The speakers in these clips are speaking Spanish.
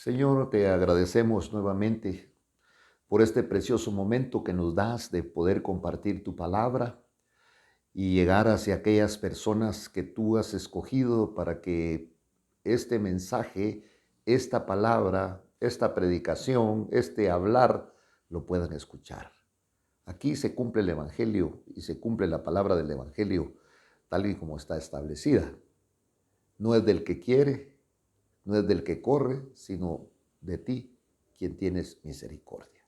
Señor, te agradecemos nuevamente por este precioso momento que nos das de poder compartir tu palabra y llegar hacia aquellas personas que tú has escogido para que este mensaje, esta palabra, esta predicación, este hablar, lo puedan escuchar. Aquí se cumple el Evangelio y se cumple la palabra del Evangelio tal y como está establecida. No es del que quiere, no es del que corre, sino de ti, quien tienes misericordia.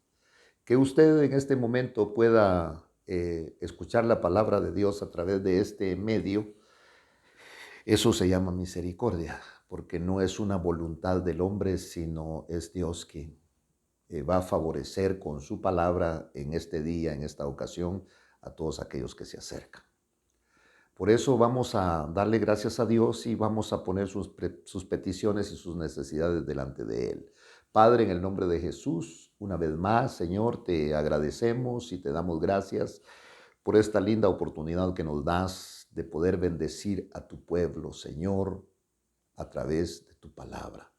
Que usted en este momento pueda escuchar la palabra de Dios a través de este medio, eso se llama misericordia, porque no es una voluntad del hombre, sino es Dios quien va a favorecer con su palabra en este día, en esta ocasión, a todos aquellos que se acercan. Por eso vamos a darle gracias a Dios y vamos a poner sus peticiones y sus necesidades delante de Él. Padre, en el nombre de Jesús, una vez más, Señor, te agradecemos y te damos gracias por esta linda oportunidad que nos das de poder bendecir a tu pueblo, Señor, a través de tu palabra.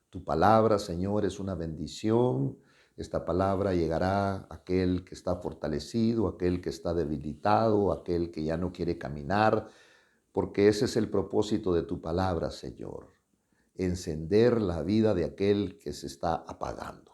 Tu palabra, Señor, es una bendición. Esta palabra llegará a aquel que está fortalecido, aquel que está debilitado, aquel que ya no quiere caminar, porque ese es el propósito de tu palabra, Señor. Encender la vida de aquel que se está apagando.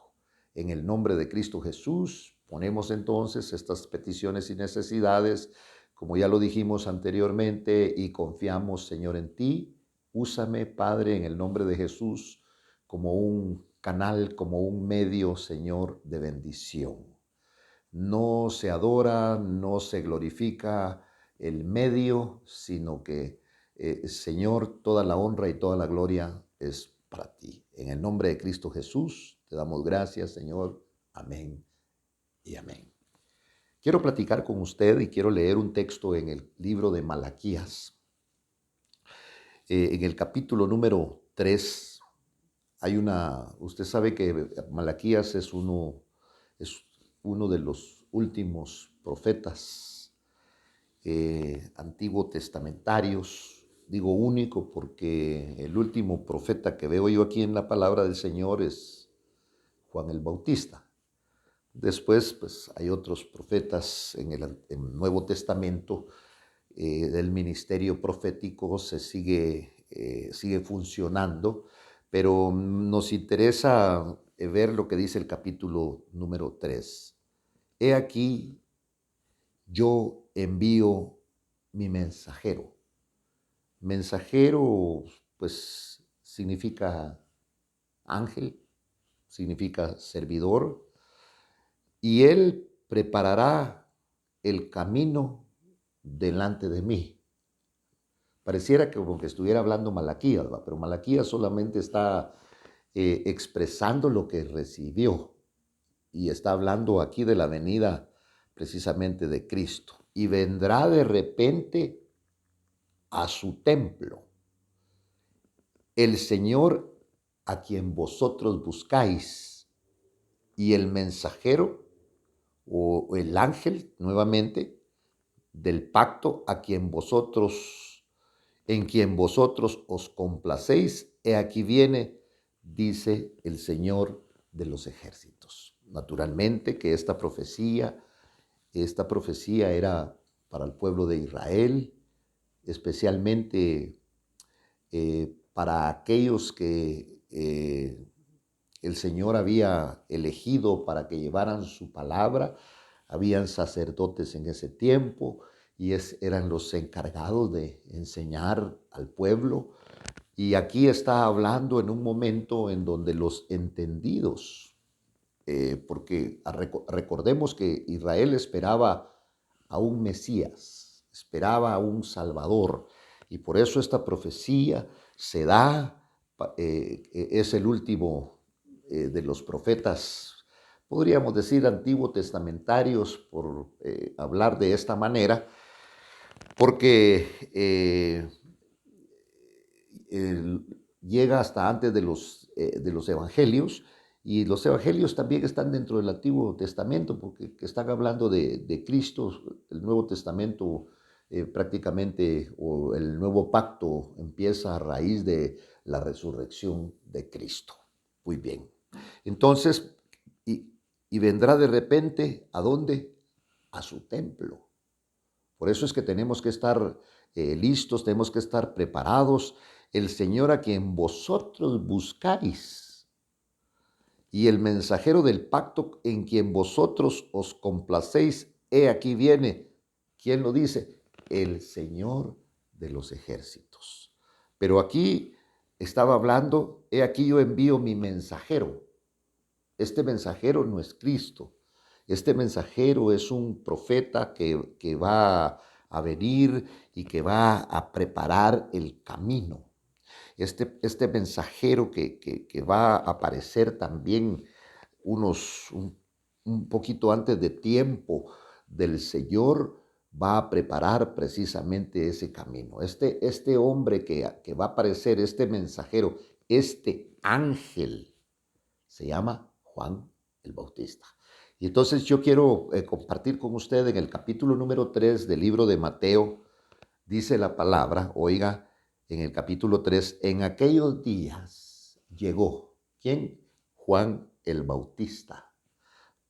En el nombre de Cristo Jesús, ponemos entonces estas peticiones y necesidades, como ya lo dijimos anteriormente, y confiamos, Señor, en ti. Úsame, Padre, en el nombre de Jesús, como un canal, como un medio, Señor, de bendición. No se adora, no se glorifica el medio, sino que, Señor, toda la honra y toda la gloria es para ti. En el nombre de Cristo Jesús, te damos gracias, Señor. Amén y amén. Quiero platicar con usted y quiero leer un texto en el libro de Malaquías. En el capítulo número 3 usted sabe que Malaquías es uno de los últimos profetas antiguo testamentarios. Digo único porque el último profeta que veo yo aquí en la palabra del Señor es Juan el Bautista. Después, pues hay otros profetas en el Nuevo Testamento. Del ministerio profético sigue funcionando, pero nos interesa ver lo que dice el capítulo número 3. He aquí, yo envío mi mensajero. Mensajero, pues, significa ángel, significa servidor, y él preparará el camino delante de mí. Pareciera que como que estuviera hablando Malaquías, ¿va? Pero Malaquías solamente está expresando lo que recibió y está hablando aquí de la venida precisamente de Cristo. Y vendrá de repente a su templo el Señor a quien vosotros buscáis, y el mensajero o el ángel nuevamente del pacto en quien vosotros os complacéis, he aquí viene, dice el Señor de los ejércitos. Naturalmente que esta profecía era para el pueblo de Israel, especialmente para aquellos que el Señor había elegido para que llevaran su palabra. Habían sacerdotes en ese tiempo y eran los encargados de enseñar al pueblo. Y aquí está hablando en un momento en donde los entendidos, porque recordemos que Israel esperaba a un Mesías, esperaba a un Salvador, y por eso esta profecía se da, es el último de los profetas, podríamos decir antiguo testamentarios, por hablar de esta manera, porque llega hasta antes de los evangelios, y los evangelios también están dentro del Antiguo Testamento, porque están hablando de Cristo. El Nuevo Testamento prácticamente, o el nuevo pacto, empieza a raíz de la resurrección de Cristo. Muy bien. Entonces, y vendrá de repente, ¿a dónde? A su templo. Por eso es que tenemos que estar listos, tenemos que estar preparados. El Señor a quien vosotros buscáis y el mensajero del pacto en quien vosotros os complacéis, he aquí viene. ¿Quién lo dice? El Señor de los ejércitos. Pero aquí estaba hablando, he aquí yo envío mi mensajero. Este mensajero no es Cristo. Este mensajero es un profeta que va a venir y que va a preparar el camino. Este mensajero que va a aparecer también un poquito antes de tiempo del Señor, va a preparar precisamente ese camino. Este hombre que va a aparecer, este mensajero, este ángel, se llama Juan el Bautista. Y entonces yo quiero compartir con usted en el capítulo número 3 del libro de Mateo, dice la palabra, oiga, en el capítulo 3, en aquellos días llegó, ¿quién? Juan el Bautista,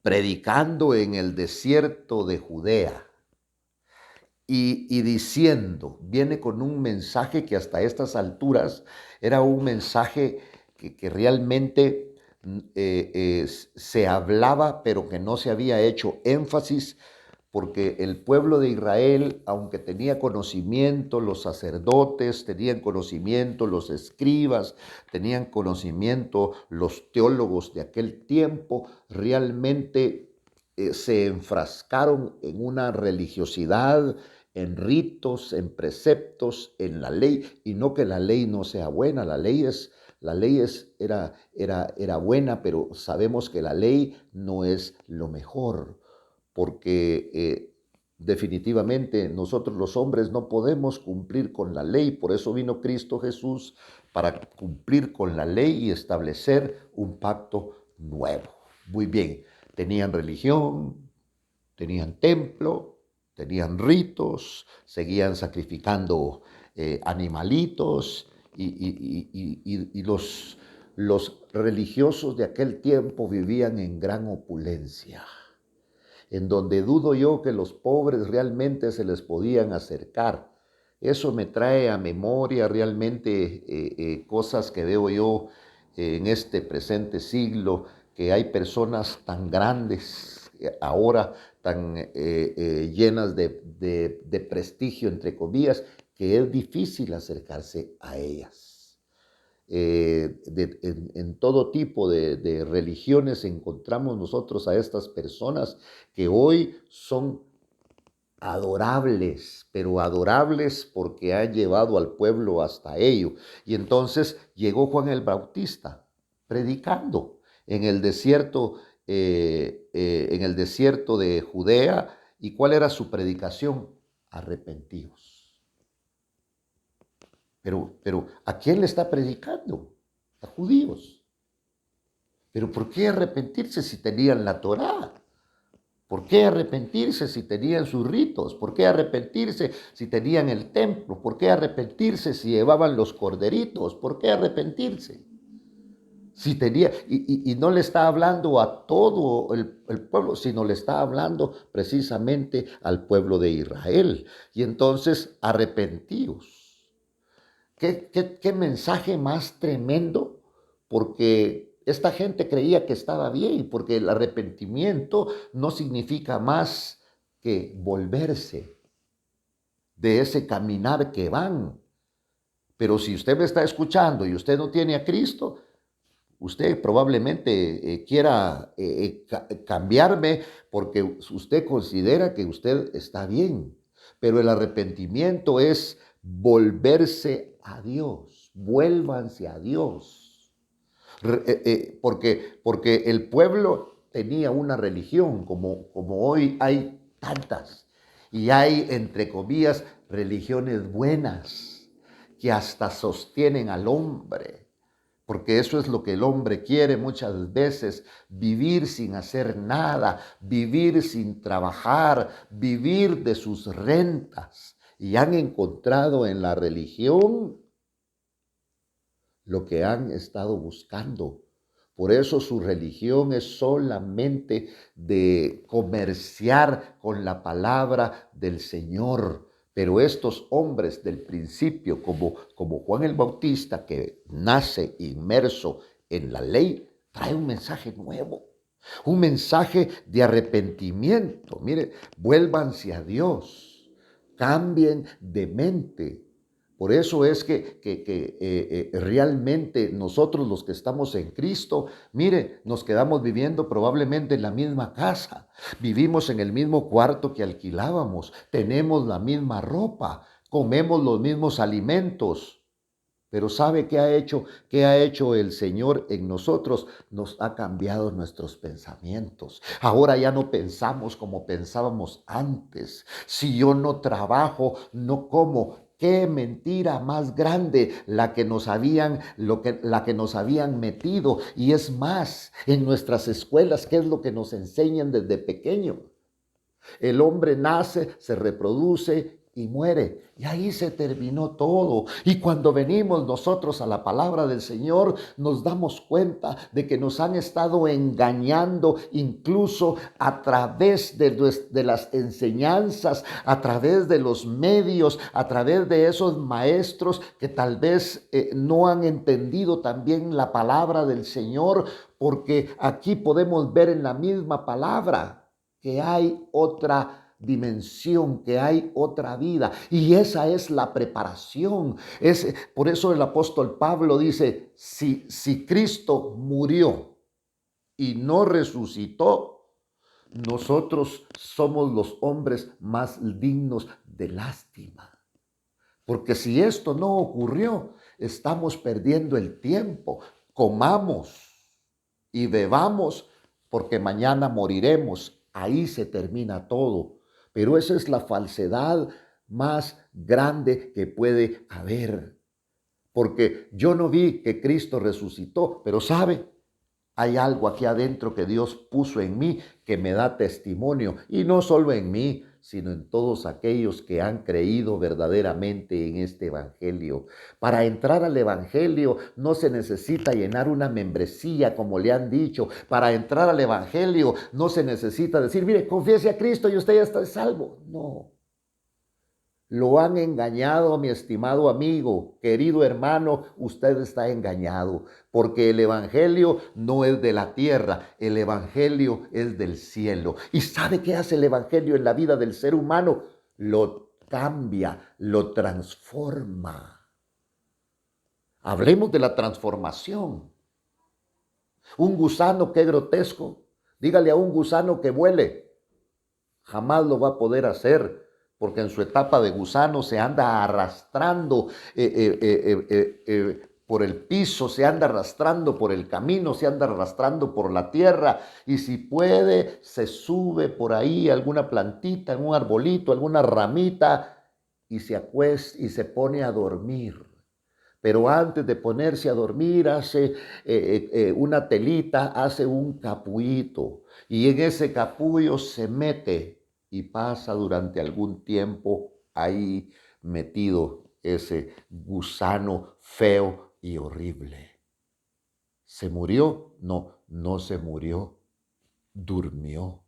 predicando en el desierto de Judea y diciendo, viene con un mensaje que hasta estas alturas era un mensaje que realmente se hablaba, pero que no se había hecho énfasis, porque el pueblo de Israel, aunque tenía conocimiento, los sacerdotes tenían conocimiento, los escribas tenían conocimiento, los teólogos de aquel tiempo, realmente se enfrascaron en una religiosidad, en ritos, en preceptos, en la ley, y no que la ley no sea buena, era buena, pero sabemos que la ley no es lo mejor, porque definitivamente nosotros los hombres no podemos cumplir con la ley, por eso vino Cristo Jesús para cumplir con la ley y establecer un pacto nuevo. Muy bien, tenían religión, tenían templo, tenían ritos, seguían sacrificando animalitos y los religiosos de aquel tiempo vivían en gran opulencia, en donde dudo yo que los pobres realmente se les podían acercar. Eso me trae a memoria realmente cosas que veo yo en este presente siglo, que hay personas tan grandes ahora, tan llenas de prestigio, entre comillas, que es difícil acercarse a ellas. En todo tipo de religiones encontramos nosotros a estas personas que hoy son adorables, pero adorables porque han llevado al pueblo hasta ello. Y entonces llegó Juan el Bautista predicando en el desierto de Judea. ¿Y cuál era su predicación? Arrepentíos. Pero ¿a quién le está predicando? A judíos. ¿Pero por qué arrepentirse si tenían la Torá? ¿Por qué arrepentirse si tenían sus ritos? ¿Por qué arrepentirse si tenían el templo? ¿Por qué arrepentirse si llevaban los corderitos? ¿Por qué arrepentirse? Si tenía, y no le está hablando a todo el pueblo, sino le está hablando precisamente al pueblo de Israel. Y entonces, arrepentíos. ¿Qué mensaje más tremendo? Porque esta gente creía que estaba bien, porque el arrepentimiento no significa más que volverse de ese caminar que van. Pero si usted me está escuchando y usted no tiene a Cristo, usted probablemente quiera cambiarme porque usted considera que usted está bien. Pero el arrepentimiento es volverse a Dios. Vuélvanse a Dios. Porque el pueblo tenía una religión, como hoy hay tantas. Y hay, entre comillas, religiones buenas que hasta sostienen al hombre. Porque eso es lo que el hombre quiere muchas veces, vivir sin hacer nada, vivir sin trabajar, vivir de sus rentas. Y han encontrado en la religión lo que han estado buscando, Por eso su religión es solamente de comerciar con la palabra del Señor. Pero estos hombres del principio, como Juan el Bautista, que nace inmerso en la ley, trae un mensaje nuevo, un mensaje de arrepentimiento. Mire, vuélvanse a Dios, cambien de mente. Por eso es que realmente nosotros los que estamos en Cristo, mire, nos quedamos viviendo probablemente en la misma casa, vivimos en el mismo cuarto que alquilábamos, tenemos la misma ropa, comemos los mismos alimentos. Pero ¿sabe qué ha hecho? ¿Qué ha hecho el Señor en nosotros? Nos ha cambiado nuestros pensamientos. Ahora ya no pensamos como pensábamos antes. Si yo no trabajo, no como. Qué mentira más grande la que nos habían metido. Y es más, en nuestras escuelas, ¿qué es lo que nos enseñan desde pequeño? El hombre nace, se reproduce y muere. Y ahí se terminó todo. Y cuando venimos nosotros a la palabra del Señor, nos damos cuenta de que nos han estado engañando incluso a través de las enseñanzas, a través de los medios, a través de esos maestros que tal vez no han entendido también la palabra del Señor, porque aquí podemos ver en la misma palabra que hay otra dimensión, que hay otra vida. Y esa es la preparación. Por eso el apóstol Pablo dice, si Cristo murió y no resucitó, nosotros somos los hombres más dignos de lástima. Porque si esto no ocurrió, estamos perdiendo el tiempo. Comamos y bebamos porque mañana moriremos. Ahí se termina todo. Pero esa es la falsedad más grande que puede haber. Porque yo no vi que Cristo resucitó, pero ¿sabe? Hay algo aquí adentro que Dios puso en mí que me da testimonio. Y no solo en mí, sino en todos aquellos que han creído verdaderamente en este evangelio. Para entrar al evangelio no se necesita llenar una membresía, como le han dicho. Para entrar al evangelio no se necesita decir, mire, confiese a Cristo y usted ya está salvo. No. Lo han engañado, mi estimado amigo, querido hermano, usted está engañado, porque el evangelio no es de la tierra, el evangelio es del cielo. ¿Y sabe qué hace el evangelio en la vida del ser humano? Lo cambia, lo transforma. Hablemos de la transformación. Un gusano, qué grotesco. Dígale a un gusano que vuele. Jamás lo va a poder hacer, porque en su etapa de gusano se anda arrastrando por el piso, se anda arrastrando por el camino, se anda arrastrando por la tierra, y si puede, se sube por ahí alguna plantita, algún arbolito, alguna ramita, y se acuesta y se pone a dormir. Pero antes de ponerse a dormir, hace una telita, hace un capullito, y en ese capullo se mete y pasa durante algún tiempo ahí metido ese gusano feo y horrible. ¿Se murió? No, no se murió, durmió.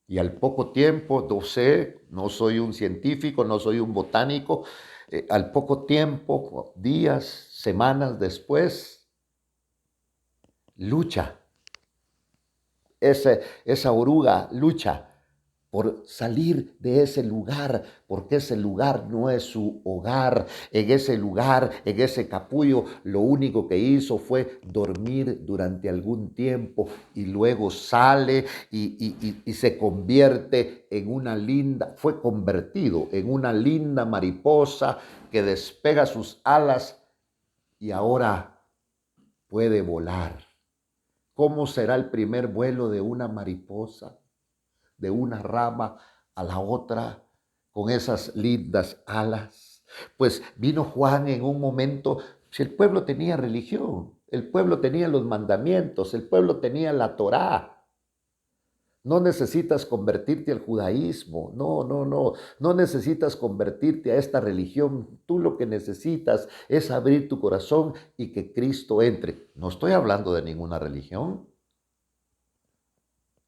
Y al poco tiempo, no sé, no soy un científico, no soy un botánico, al poco tiempo, días, semanas después, lucha. Esa oruga lucha por salir de ese lugar, porque ese lugar no es su hogar. En ese lugar, en ese capullo, lo único que hizo fue dormir durante algún tiempo, y luego sale y se convierte en una linda, fue convertido en una linda mariposa que despega sus alas y ahora puede volar. ¿Cómo será el primer vuelo de una mariposa? De una rama a la otra, con esas lindas alas. Pues vino Juan en un momento, si el pueblo tenía religión, el pueblo tenía los mandamientos, el pueblo tenía la Torá, No necesitas convertirte al judaísmo, no necesitas convertirte a esta religión. Tú lo que necesitas es abrir tu corazón y que Cristo entre. No estoy hablando de ninguna religión.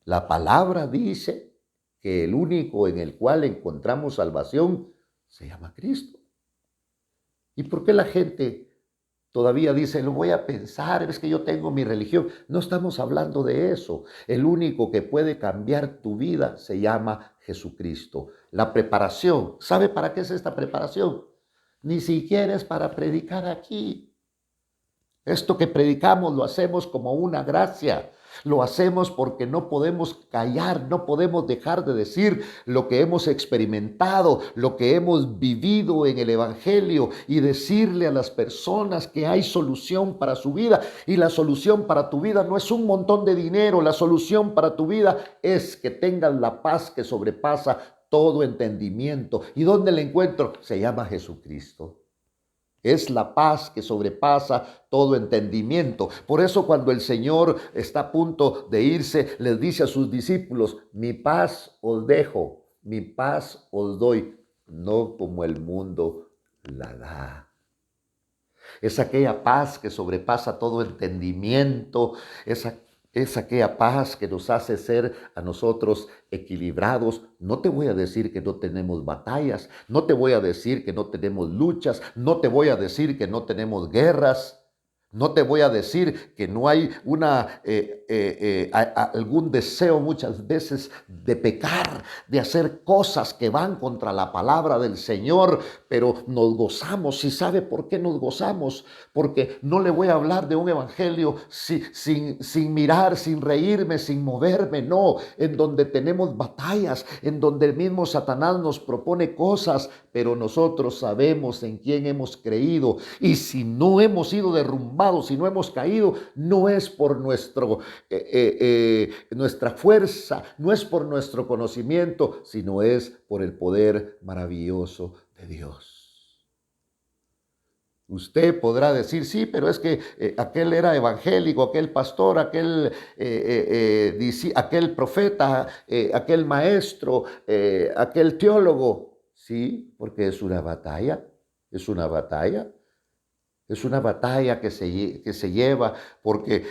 La palabra dice que el único en el cual encontramos salvación se llama Cristo. ¿Y por qué la gente todavía dice, lo voy a pensar, es que yo tengo mi religión? No estamos hablando de eso. El único que puede cambiar tu vida se llama Jesucristo. La preparación, ¿sabe para qué es esta preparación? Ni siquiera es para predicar aquí. Esto que predicamos lo hacemos como una gracia. Lo hacemos porque no podemos callar, no podemos dejar de decir lo que hemos experimentado, lo que hemos vivido en el Evangelio y decirle a las personas que hay solución para su vida. Y la solución para tu vida no es un montón de dinero, la solución para tu vida es que tengas la paz que sobrepasa todo entendimiento. ¿Y dónde la encuentro? Se llama Jesucristo. Es la paz que sobrepasa todo entendimiento. Por eso cuando el Señor está a punto de irse, les dice a sus discípulos, mi paz os dejo, mi paz os doy, no como el mundo la da. Es aquella paz que sobrepasa todo entendimiento, es aquella paz que nos hace ser a nosotros equilibrados. No te voy a decir que no tenemos batallas, no te voy a decir que no tenemos luchas, no te voy a decir que no tenemos guerras. No te voy a decir que no hay algún deseo muchas veces de pecar, de hacer cosas que van contra la palabra del Señor, pero nos gozamos. ¿Y sabe por qué nos gozamos? Porque no le voy a hablar de un evangelio sin mirar, sin reírme, sin moverme, no, en donde tenemos batallas, en donde el mismo Satanás nos propone cosas, pero nosotros sabemos en quién hemos creído. Y si no hemos sido derrumbados, si no hemos caído, no es por nuestra fuerza, no es por nuestro conocimiento, sino es por el poder maravilloso de Dios. Usted podrá decir, sí, pero es que aquel era evangélico, aquel pastor, aquel profeta, aquel maestro, aquel teólogo. Sí, porque es una batalla, es una batalla. Es una batalla que se lleva porque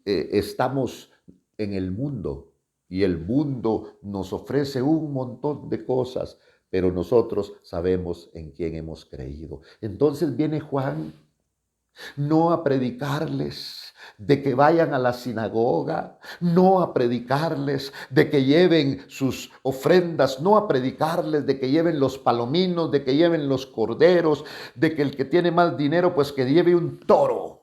estamos en el mundo y el mundo nos ofrece un montón de cosas, pero nosotros sabemos en quién hemos creído. Entonces viene Juan no a predicarles de que vayan a la sinagoga, no a predicarles de que lleven sus ofrendas, no a predicarles de que lleven los palominos, de que lleven los corderos, de que el que tiene más dinero pues que lleve un toro.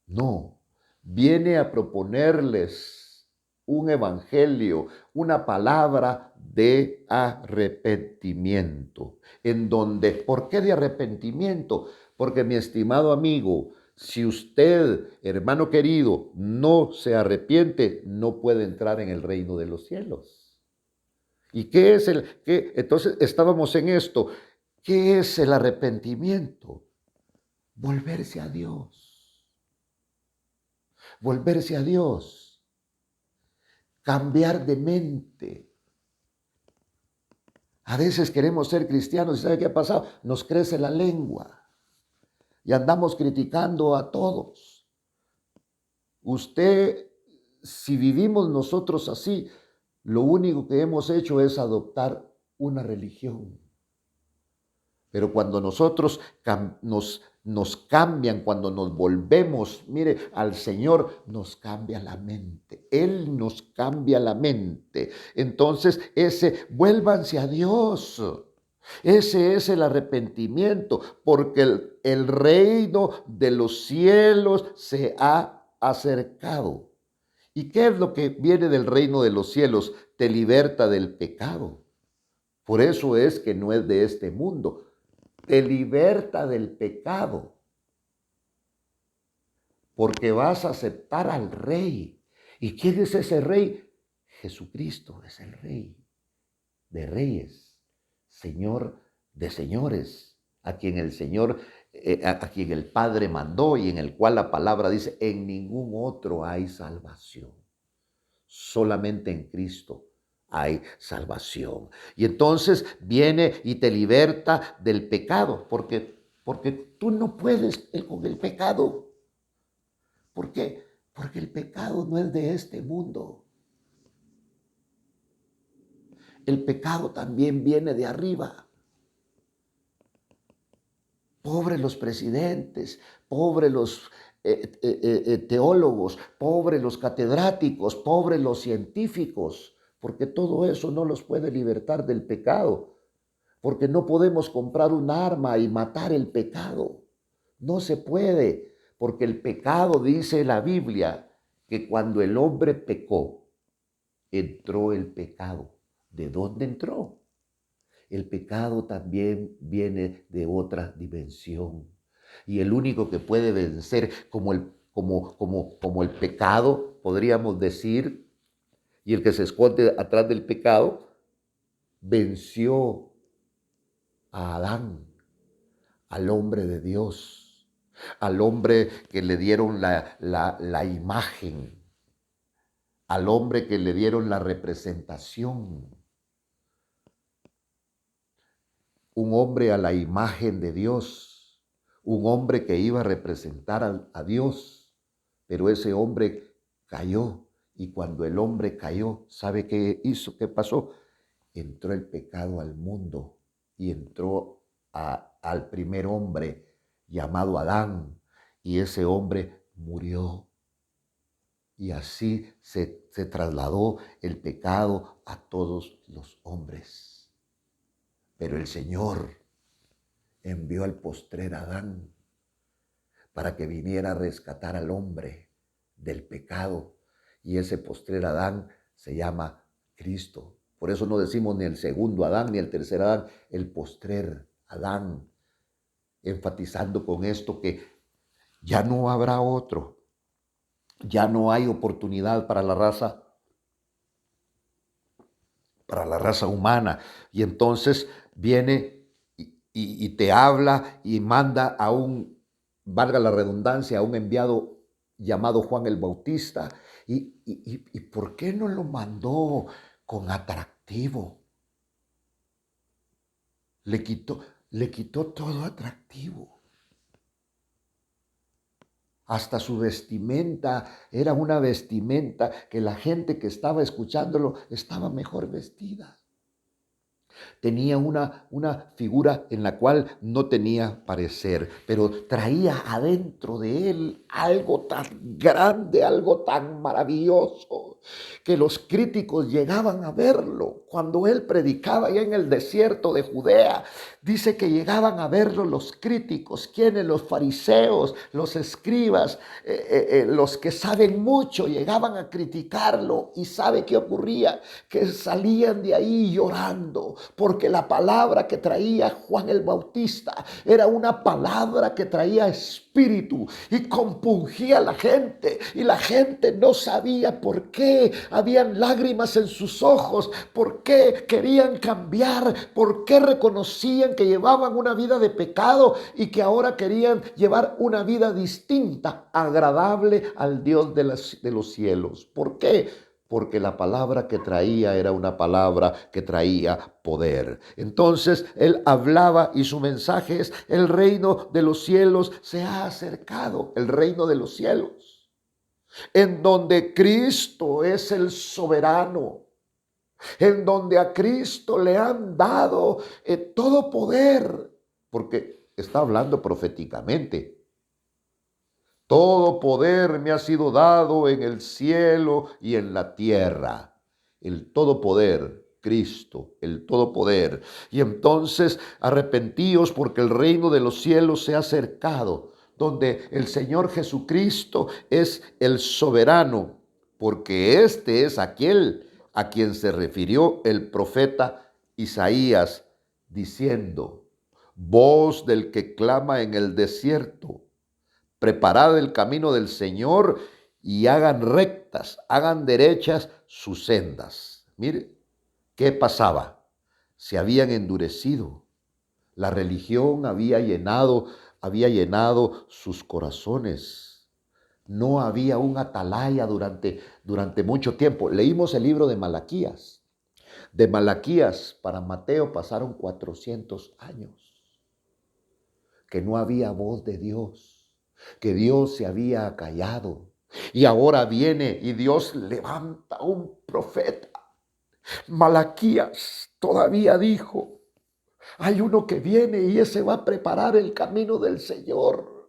No, viene a proponerles un evangelio, una palabra de arrepentimiento, en donde, ¿por qué de arrepentimiento? Porque mi estimado amigo, si usted, hermano querido, no se arrepiente, no puede entrar en el reino de los cielos. ¿Y qué es qué? Entonces estábamos en esto. ¿Qué es el arrepentimiento? Volverse a Dios. Volverse a Dios. Cambiar de mente. A veces queremos ser cristianos y ¿sabe qué ha pasado? Nos crece la lengua y andamos criticando a todos. Usted, si vivimos nosotros así, lo único que hemos hecho es adoptar una religión. Pero cuando nosotros nos cambian, cuando nos volvemos, mire, al Señor, nos cambia la mente. Él nos cambia la mente. Entonces, vuélvanse a Dios. Ese es el arrepentimiento, porque el reino de los cielos se ha acercado. ¿Y qué es lo que viene del reino de los cielos? Te liberta del pecado. Por eso es que no es de este mundo. Te liberta del pecado. Porque vas a aceptar al Rey. ¿Y quién es ese Rey? Jesucristo es el Rey de reyes, Señor de señores, a quien el Señor, a quien el Padre mandó y en el cual la palabra dice, en ningún otro hay salvación. Solamente en Cristo hay salvación. Y entonces viene y te liberta del pecado, porque tú no puedes con el pecado. ¿Por qué? Porque el pecado no es de este mundo. El pecado también viene de arriba. Pobres los presidentes, pobres los teólogos, pobres los catedráticos, pobres los científicos, porque todo eso no los puede libertar del pecado, porque no podemos comprar un arma y matar el pecado. No se puede, porque el pecado, dice la Biblia, que cuando el hombre pecó, entró el pecado. ¿De dónde entró? El pecado también viene de otra dimensión. Y el único que puede vencer como el pecado, podríamos decir, y el que se esconde atrás del pecado, venció a Adán, al hombre de Dios, al hombre que le dieron la imagen, al hombre que le dieron la representación. Un hombre a la imagen de Dios, un hombre que iba a representar a Dios, pero ese hombre cayó, y cuando el hombre cayó, ¿sabe qué hizo? ¿Qué pasó? Entró el pecado al mundo y entró al primer hombre llamado Adán, y ese hombre murió. Y así se trasladó el pecado a todos los hombres. Pero el Señor envió al postrer Adán para que viniera a rescatar al hombre del pecado. Y ese postrer Adán se llama Cristo. Por eso no decimos ni el segundo Adán ni el tercer Adán, el postrer Adán, enfatizando con esto que ya no habrá otro, ya no hay oportunidad para la raza humana. Y entonces viene y te habla y manda a un, valga la redundancia, a un enviado llamado Juan el Bautista. ¿Y por qué no lo mandó con atractivo? Le quitó todo atractivo. Hasta su vestimenta era una vestimenta que la gente que estaba escuchándolo estaba mejor vestida. Tenía una figura en la cual no tenía parecer, pero traía adentro de él algo tan grande, algo tan maravilloso, que los críticos llegaban a verlo. Cuando él predicaba allá en el desierto de Judea, dice que llegaban a verlo los críticos. ¿Quiénes? Los fariseos, los escribas, los que saben mucho, llegaban a criticarlo. ¿Y sabe qué ocurría? Que salían de ahí llorando, porque la palabra que traía Juan el Bautista era una palabra que traía espíritu y compungía a la gente, y la gente no sabía por qué. Habían lágrimas en sus ojos, por qué querían cambiar, por qué reconocían que llevaban una vida de pecado y que ahora querían llevar una vida distinta, agradable al Dios de los cielos. ¿Por qué? Porque la palabra que traía era una palabra que traía poder. Entonces él hablaba y su mensaje es: el reino de los cielos se ha acercado, el reino de los cielos, en donde Cristo es el soberano, en donde a Cristo le han dado todo poder, porque está hablando proféticamente. Todo poder me ha sido dado en el cielo y en la tierra. El todo poder, Cristo, el todo poder. Y entonces arrepentíos, porque el reino de los cielos se ha acercado, donde el Señor Jesucristo es el soberano, porque este es aquel a quien se refirió el profeta Isaías, diciendo: voz del que clama en el desierto, preparad el camino del Señor y hagan rectas, hagan derechas sus sendas. Mire, ¿qué pasaba? Se habían endurecido. La religión había llenado sus corazones. No había un atalaya durante mucho tiempo. Leímos el libro de Malaquías. De Malaquías para Mateo pasaron 400 años. Que no había voz de Dios, que Dios se había callado. Y ahora viene y Dios levanta un profeta. Malaquías todavía dijo, hay uno que viene y ese va a preparar el camino del Señor.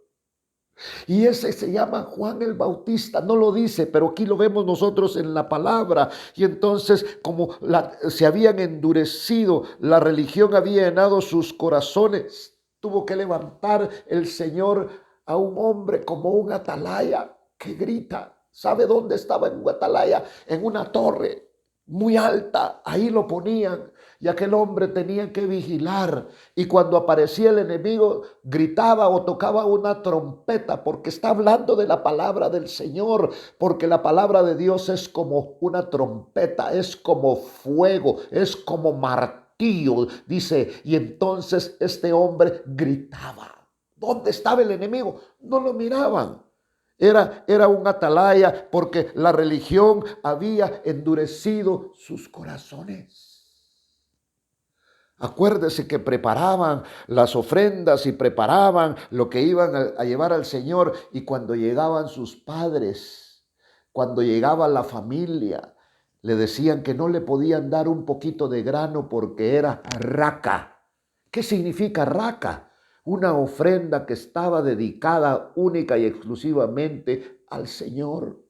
Y ese se llama Juan el Bautista, no lo dice, pero aquí lo vemos nosotros en la palabra. Y entonces, como se habían endurecido, la religión había llenado sus corazones, tuvo que levantar el Señor a un hombre como un atalaya que grita. ¿Sabe dónde estaba en un atalaya? En una torre muy alta, ahí lo ponían. Y aquel hombre tenía que vigilar. Y cuando aparecía el enemigo, gritaba o tocaba una trompeta, porque está hablando de la palabra del Señor. Porque la palabra de Dios es como una trompeta, es como fuego, es como martillo, dice. Y entonces este hombre gritaba. ¿Dónde estaba el enemigo? No lo miraban. Era un atalaya porque la religión había endurecido sus corazones. Acuérdese que preparaban las ofrendas y preparaban lo que iban a llevar al Señor, y cuando llegaban sus padres, cuando llegaba la familia, le decían que no le podían dar un poquito de grano porque era raca. ¿Qué significa raca? Una ofrenda que estaba dedicada única y exclusivamente al Señor.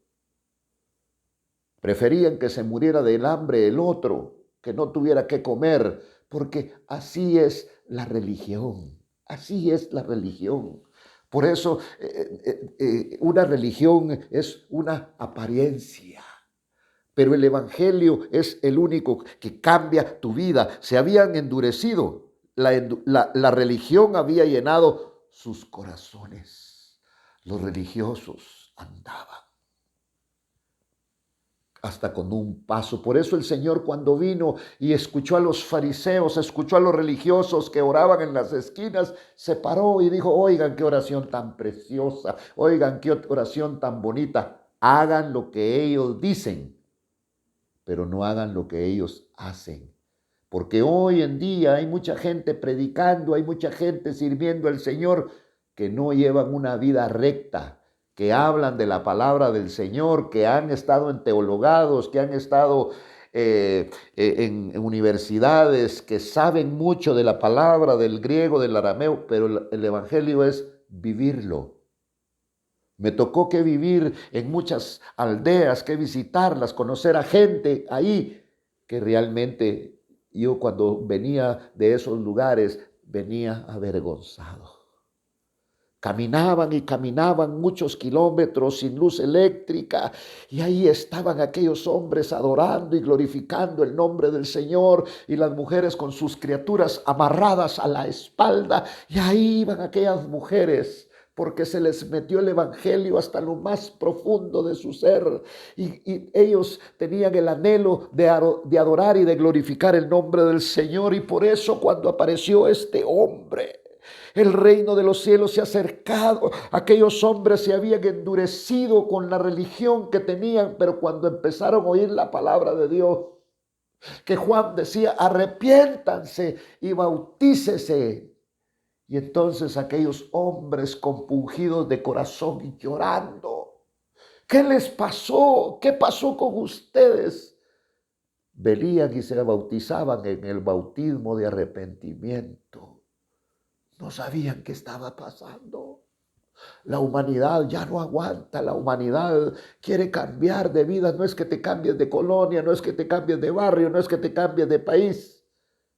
Preferían que se muriera del hambre el otro, que no tuviera que comer, porque así es la religión, así es la religión. Por eso una religión es una apariencia, pero el evangelio es el único que cambia tu vida. Se habían endurecido, la religión había llenado sus corazones. Los religiosos andaban hasta con un paso. Por eso el Señor, cuando vino y escuchó a los fariseos, escuchó a los religiosos que oraban en las esquinas, se paró y dijo: oigan qué oración tan preciosa, oigan qué oración tan bonita. Hagan lo que ellos dicen, pero no hagan lo que ellos hacen. Porque hoy en día hay mucha gente predicando, hay mucha gente sirviendo al Señor que no llevan una vida recta, que hablan de la palabra del Señor, que han estado en teologados, que han estado en universidades, que saben mucho de la palabra, del griego, del arameo, pero el evangelio es vivirlo. Me tocó que vivir en muchas aldeas, que visitarlas, conocer a gente ahí que realmente yo, cuando venía de esos lugares, venía avergonzado. Caminaban y caminaban muchos kilómetros sin luz eléctrica, y ahí estaban aquellos hombres adorando y glorificando el nombre del Señor, y las mujeres con sus criaturas amarradas a la espalda, y ahí iban aquellas mujeres porque se les metió el evangelio hasta lo más profundo de su ser, y ellos tenían el anhelo de adorar y de glorificar el nombre del Señor. Y por eso, cuando apareció este hombre, el reino de los cielos se ha acercado. Aquellos hombres se habían endurecido con la religión que tenían, pero cuando empezaron a oír la palabra de Dios, que Juan decía: arrepiéntanse y bautícese. Y entonces aquellos hombres compungidos de corazón y llorando: ¿qué les pasó? ¿Qué pasó con ustedes? Venían y se bautizaban en el bautismo de arrepentimiento. No sabían qué estaba pasando. La humanidad ya no aguanta, la humanidad quiere cambiar de vida. No es que te cambies de colonia, no es que te cambies de barrio, no es que te cambies de país.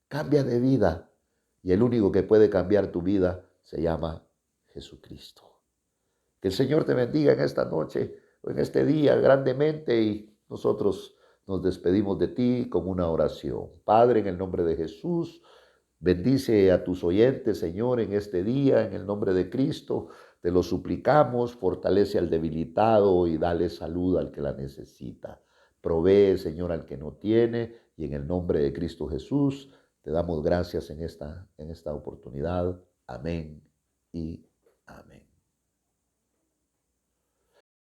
Cambia de vida. Y el único que puede cambiar tu vida se llama Jesucristo. Que el Señor te bendiga en esta noche o en este día grandemente, y nosotros nos despedimos de ti con una oración. Padre, en el nombre de Jesús, bendice a tus oyentes, Señor, en este día, en el nombre de Cristo. Te lo suplicamos, fortalece al debilitado y dale salud al que la necesita. Provee, Señor, al que no tiene, y en el nombre de Cristo Jesús te damos gracias en esta oportunidad. Amén y amén.